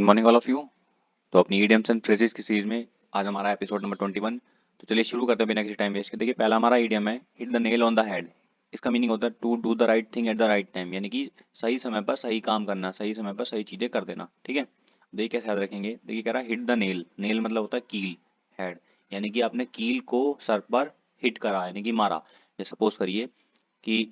Morning all of you. तो अपनी idioms and phrases की सीरीज में आज हमारा एपिसोड नंबर 21। तो चलिए शुरू करते हैं बिना किसी टाइम वेस्ट के। देखिए पहला हमारा इडियम है hit the nail on the head. इसका मीनिंग होता है to do the right thing at the right time, यानी कि सही समय पर सही काम करना, सही समय पर सही चीजें कर देना। ठीक है, देखिए कैसे याद रखेंगे। देखिए कह रहा है हिट द नेल, नेल मतलब होता है कील, हेड यानी कि आपने कील को सर पर हिट करा यानी कि मारा। जैसे सपोज करिए कि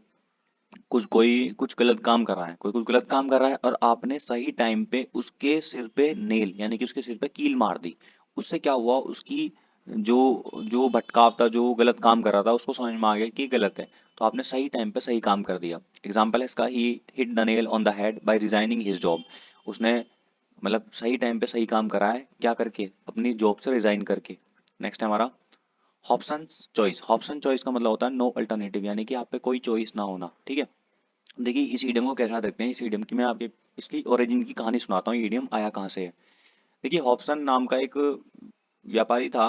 कोई कुछ गलत काम कर रहा है, कोई कुछ गलत काम कर रहा है और आपने सही टाइम पे उसके सिर पे नेल यानी कि उसके सिर पे कील मार दी। उससे क्या हुआ, उसकी जो जो भटकाव था, जो गलत काम कर रहा था, उसको समझ में आ गया कि ये गलत है। तो आपने सही टाइम पे सही काम कर दिया। एग्जाम्पल है इसका, he hit the nail on the head by resigning his job. उसने मतलब सही टाइम पे सही काम करा है, क्या करके, अपनी जॉब से रिजाइन करके। नेक्स्ट है हमारा हॉब्सन चॉइस। हॉब्सन चॉइस का मतलब होता है नो अल्टरनेटिव, यानी कि आप पे कोई चॉइस ना होना। ठीक है, देखिए इस ईडियम को कैसा देखते हैं। इस ईडियम की मैं आपके इसकी ओरिजिन की कहानी सुनाता हूँ, ईडियम आया कहाँ से है। देखिए हॉब्सन नाम का एक व्यापारी था।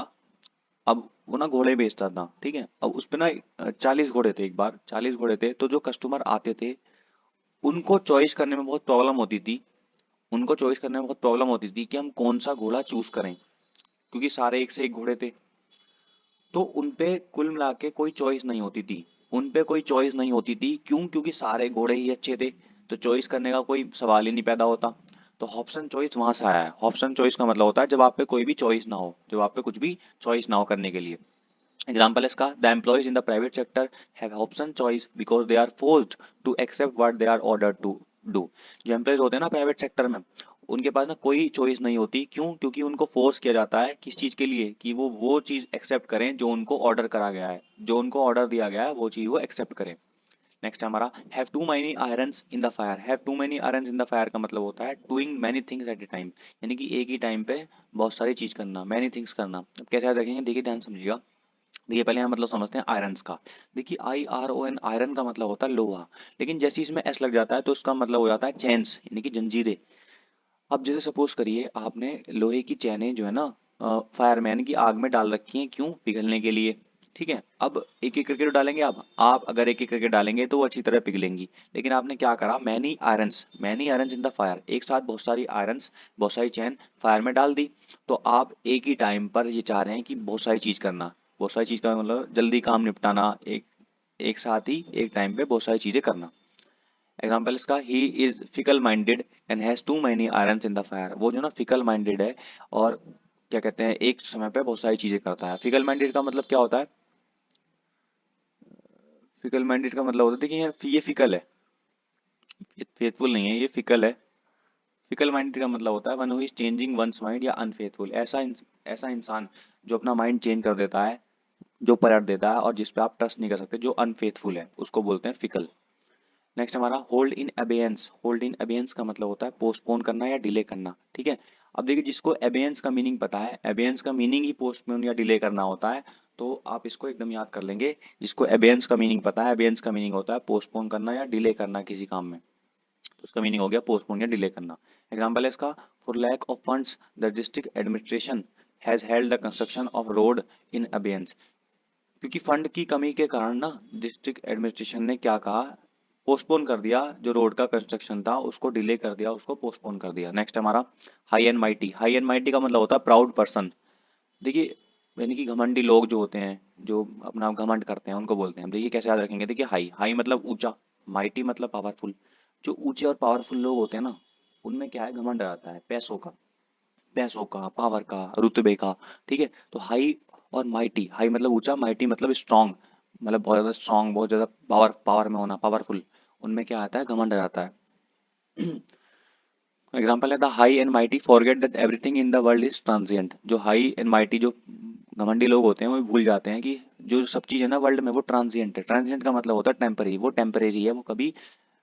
अब वो ना घोड़े बेचता था। ठीक है, अब उस पे ना 40 घोड़े थे। एक बार 40 घोड़े थे, तो जो कस्टमर आते थे उनको चॉइस करने में बहुत प्रॉब्लम होती थी। उनको चॉइस करने में बहुत प्रॉब्लम होती थी कि हम कौन सा घोड़ा चूज करें, क्योंकि सारे एक से एक घोड़े थे। तो उनपे कुल मिला के कोई चॉइस नहीं होती थी। उनपे कोई चॉइस नहीं होती थी, क्यों? क्योंकि सारे घोड़े ही अच्छे थे, तो चॉइस करने का कोई सवाल ही नहीं पैदा होता। तो हॉब्सन चॉइस वहां से आया है। हॉब्सन चॉइस का मतलब होता है जब आप पे कोई भी चॉइस ना हो, जब आप पे कुछ भी चॉइस ना हो करने के लिए। एग्जाम्पल है इसका, the employees in the private sector have option choice because they are forced to accept what they are order to do. जो एम्प्लॉयज होते हैं ना प्राइवेट सेक्टर में, उनके पास ना कोई चॉइस नहीं होती। क्यों? क्योंकि उनको फोर्स किया जाता है किस चीज के लिए, कि वो चीज एक्सेप्ट करें जो उनको ऑर्डर करा गया है, जो उनको ऑर्डर दिया गया है वो चीज वो एक्सेप्ट करें। नेक्स्ट हमारा have too many irons in the fire. Have too many irons in the fire का मतलब होता है doing many things at a time, यानी कि एक ही टाइम पे बहुत सारी चीज करना, मैनी थिंग्स करना। अब कैसे याद रखेंगे, देखिए ध्यान समझिएगा। देखिए पहले हम मतलब समझते हैं आयरन्स का। देखिए IRON, आयरन का मतलब होता है लोहा। लेकिन जैसे इसमें एस लग जाता है तो उसका मतलब हो जाता है चेन्स, यानी कि जंजीरें। अब जैसे सपोज करिए आपने लोहे की चैनें जो है ना फायर में यानी कि आग में डाल रखी हैं, क्यों? पिघलने के लिए। ठीक है, अब एक एक करके तो डालेंगे। आप अगर एक एक करके डालेंगे तो वो अच्छी तरह पिघलेंगी। लेकिन आपने क्या करा, many irons in the fire, एक साथ बहुत सारी आयरन्स, बहुत सारी चैन फायर में डाल दी। तो आप एक ही टाइम पर ये चाह रहे हैं कि बहुत सारी चीज करना। बहुत सारी चीज का मतलब जल्दी काम निपटाना, एक एक साथ ही एक टाइम पे बहुत सारी चीजें करना। एग्जाम्पल इसका, he is fickle minded and has too many irons in the fire. वो जो ना फिकल माइंडेड है और क्या कहते हैं, एक समय पे बहुत सारी चीजें करता है। फिकल माइंडेड का मतलब क्या होता है? फिकल माइंडेड का मतलब होता है, देखिए ये फिकल है, फेथफुल नहीं है, ये फिकल है। फिकल माइंडेड का मतलब होता है one who is changing once mind या अनफेथफुल। ऐसा इंसान जो अपना माइंड चेंज कर देता है, जो पलट देता है और जिस पे आप ट्रस्ट नहीं कर सकते, जो अनफेथफुल है, उसको बोलते हैं फिकल। नेक्स्ट हमारा hold in abeyance. Hold in abeyance का मतलब होता है पोस्टपोन करना या डिले करना। ठीक है, अब देखिए जिसको अबेयंस का मीनिंग पता है, अबेयंस का मीनिंग ही पोस्टपोन या डिले करना होता है। तो आप इसको एकदम याद कर लेंगे। जिसको अबेयंस का मीनिंग पता है, अबेयंस का मीनिंग होता है पोस्टपोन करना या डिले करना किसी काम में। तो उसका मीनिंग हो गया पोस्टपोन या डिले करना। एग्जाम्पल है इसका, for lack of funds the district administration has held the construction of road in abeyance. क्योंकि फंड की कमी के कारण ना डिस्ट्रिक्ट एडमिनिस्ट्रेशन ने क्या कहा, पोस्टपोन कर दिया, जो रोड का कंस्ट्रक्शन था उसको डिले कर दिया, उसको पोस्टपोन कर दिया। नेक्स्ट हमारा high and mighty. High and mighty का मतलब होता है प्राउड पर्सन। देखिए यानी कि घमंडी लोग जो होते हैं, जो अपना घमंड करते हैं, उनको बोलते हैं। देखिए कैसे याद रखेंगे, देखिए हाई, हाई मतलब ऊंचा, माइटी मतलब पावरफुल। जो ऊंचे और पावरफुल लोग होते हैं ना, उनमें क्या है, घमंड रहता है पैसों का, पैसों का, पावर का, रुतबे का। ठीक है, तो हाई और माइटी, हाई मतलब ऊंचा, माइटी मतलब स्ट्रांग, मतलब बहुत ज्यादा स्ट्रांग, बहुत ज्यादा पावर, पावर में होना, पावरफुल। उनमें क्या आता है, घमंड आ जाता है। एग्जाम्पल है the high and mighty forget that everything in the world is transient. जो हाई एंड माइटी, जो घमंडी लोग होते हैं, वो भूल जाते हैं कि जो सब चीज है ना वर्ल्ड में वो ट्रांजिएंट है। ट्रांजिएंट का मतलब होता है टेम्परेरी, वो टेम्परेरी है, वो कभी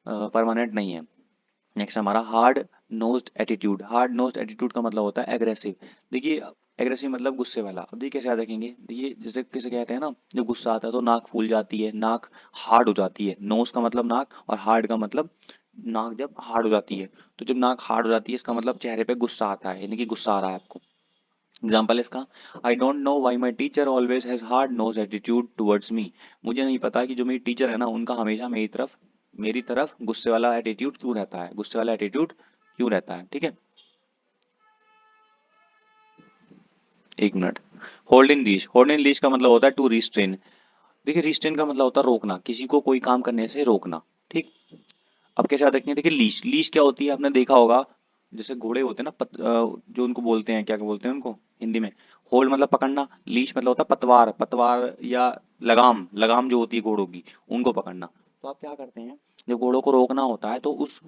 परमानेंट नहीं है। नेक्स्ट हमारा hard nosed attitude. Hard nosed attitude का मतलब होता है एग्रेसिव। देखिए एग्रेसिव मतलब गुस्से वाला। अब देखिए कैसे याद रखेंगे, देखिए जैसे किसे कहते हैं ना, जब गुस्सा आता है तो नाक फूल जाती है, नाक हार्ड हो जाती है। नोज का मतलब नाक और हार्ड का मतलब नाक जब हार्ड हो जाती है। तो जब नाक हार्ड हो जाती है इसका मतलब चेहरे पे गुस्सा आता है, यानी कि गुस्सा आ रहा है आपको। एग्जाम्पल इसका, I don't know why my teacher always has hard nose attitude towards me. मुझे नहीं पता कि जो मेरी टीचर है ना, उनका हमेशा मेरी तरफ गुस्से वाला एटीट्यूड क्यों रहता है, गुस्से वाला एटीट्यूड क्यों रहता है। ठीक है, एक मिनट। होल्ड इन लीश का मतलब होता है टू रिस्ट्रेन। देखिए रिस्ट्रेन का मतलब होता है रोकना, किसी को कोई काम करने से रोकना। ठीक। अब कैसे याद रखेंगे, देखिए लीश, लीश क्या होती है आपने देखा होगा, जैसे घोड़े होते हैं ना जो उनको बोलते हैं, क्या क्या बोलते हैं उनको हिंदी में। होल्ड मतलब पकड़ना, लीश मतलब होता है पतवार, पतवार या लगाम, लगाम जो होती है घोड़ों की, उनको पकड़ना। तो आप क्या करते हैं, जब घोड़ों को रोकना होता है तो उस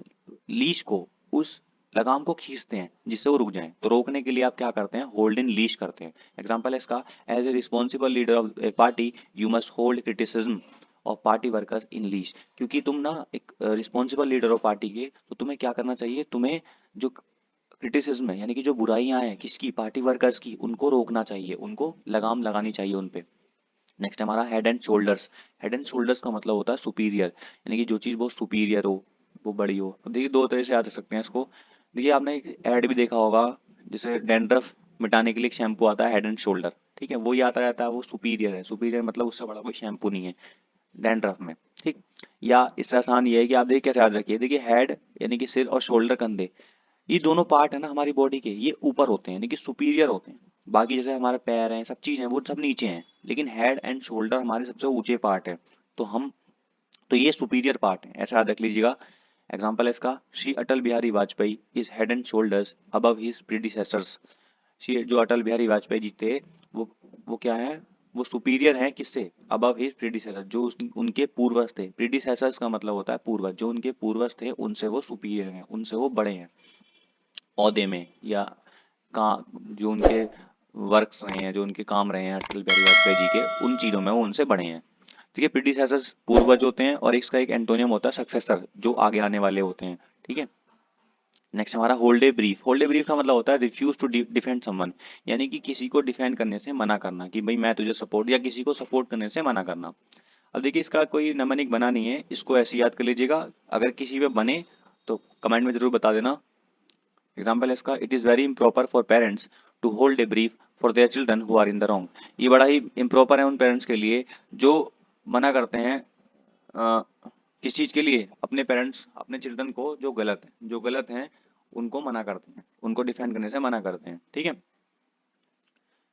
लीश को, उस लगाम को खींचते हैं जिससे वो रुक जाएं। तो रोकने के लिए आप क्या करते हैं, होल्ड इन लीश करते हैं। एग्जाम्पल है इसका, as a responsible leader of a party you must hold criticism of party workers in leash. क्योंकि तुम ना एक रिस्पॉन्सिबल लीडर हो पार्टी के, तो तुम्हें क्या करना चाहिए, तुम्हें जो क्रिटिसिज्म है यानी कि जो बुराइयां हैं किसकी, पार्टी वर्कर्स की, उनको रोकना चाहिए, उनको लगाम लगानी चाहिए उन पे। नेक्स्ट हमारा head and shoulders. Head and shoulders का मतलब होता है सुपीरियर, यानी कि जो चीज़ बहुत सुपीरियर हो, वो बड़ी हो। अब देखिए दो तरह से याद रख सकते हैं इसको। देखिए आपने एक ऐड भी देखा होगा, जैसे डैंड्रफ मिटाने के लिए एक शैम्पू आता है हेड एंड शोल्डर, ठीक है, वो ही आता रहता है, वो सुपीरियर है। सुपीरियर मतलब उससे बड़ा कोई शैम्पू नहीं है डैंड्रफ में। ठीक। या इससे आसान ये है कि आप देखिए कैसे याद रखिए, देखिए हेड यानी कि सिर और शोल्डर कंधे, ये दोनों पार्ट है ना हमारी बॉडी के, ये ऊपर होते हैं यानी कि सुपीरियर होते हैं। बाकी जैसे हमारे पैर हैं, सब चीज है, वो सब नीचे हैं। लेकिन हेड एंड शोल्डर हमारे सबसे ऊंचे पार्ट है। तो हम, तो ये सुपीरियर पार्ट है, ऐसा याद रख लीजिएगा। एग्जाम्पल है इसका, Shri Atal Bihari Vajpayee is head and shoulders above his predecessors. Shri जो अटल बिहारी वाजपेयी जी थे, वो क्या है, वो सुपीरियर है किससे, अबव हिज प्रीडिसेसर, जो उनके पूर्वज थे। प्रीडिसेसर्स का मतलब होता है पूर्वज, जो उनके पूर्वज थे उनसे वो सुपीरियर हैं, उनसे वो बड़े हैं ओहदे में, या का जो उनके वर्क्स रहे हैं, जो उनके काम रहे हैं अटल बिहारी वाजपेयी जी के, उन चीजों में वो उनसे बड़े हैं। ठीक है, प्रीडिसेसर्स पूर्वज होते हैं, और इसका एक एंटोनियम होता है सक्सेसर, जो आगे आने वाले होते हैं। ठीक है। नेक्स्ट हमारा hold a brief. Hold a brief का मतलब होता है रिफ्यूज टू डिफेंड समवन, यानी कि किसी को डिफेंड करने से मना करना, कि भाई मैं तुझे सपोर्ट, या किसी को सपोर्ट करने से मना करना। अब देखिए इसका कोई नमनिक बना नहीं है, इसको ऐसे याद कर लीजिएगा। अगर किसी पे बने तो कमेंट में जरूर बता देना। एग्जाम्पल है इसका, it is very improper for parents to hold a brief for their children who are in the wrong. ये बड़ा ही इम्प्रॉपर है उन पेरेंट्स के लिए जो मना करते हैं अ, किस चीज के लिए, अपने पेरेंट्स अपने चिल्ड्रन को जो गलत है, जो गलत हैं उनको मना करते हैं, उनको डिफेंड करने से मना करते हैं। ठीक है।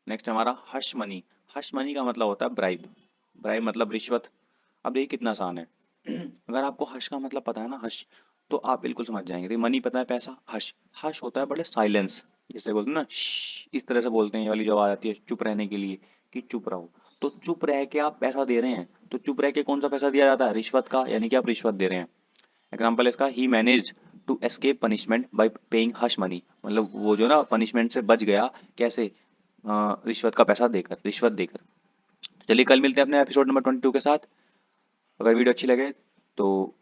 नेक्स्ट हमारा हश मनी। हश मनी का मतलब होता है ब्राइब। ब्राइब मतलब रिश्वत। अब ये कितना आसान है, अगर आपको हश का मतलब पता है ना, हश, तो आप बिल्कुल समझ जाएंगे। तो मनी पता है, पैसा, हश, हश होता है बड़े साइलेंस, जैसे बोलते हैं ना "श्श", इस तरह से बोलते हैं, ये वाली जो आवाज आती है चुप रहने के लिए, कि चुप रहो। तो चुप रह के आप पैसा दे रहे हैं, तो चुप रह के कौन सा पैसा दिया जाता है, रिश्वत का, यानी कि आप रिश्वत दे रहे हैं। एग्जाम्पल इसका, he managed to escape punishment by paying hush money, मतलब वो जो ना पनिशमेंट से बच गया, कैसे, रिश्वत का पैसा देकर, रिश्वत देकर। चलिए कल मिलते हैं अपने एपिसोड नंबर 22 के साथ। अगर वीडियो अच्छी लगे तो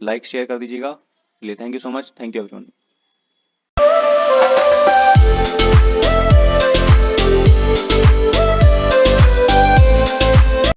लाइक शेयर कर दीजिएगा। चलिए thank you so much, thank you everyone.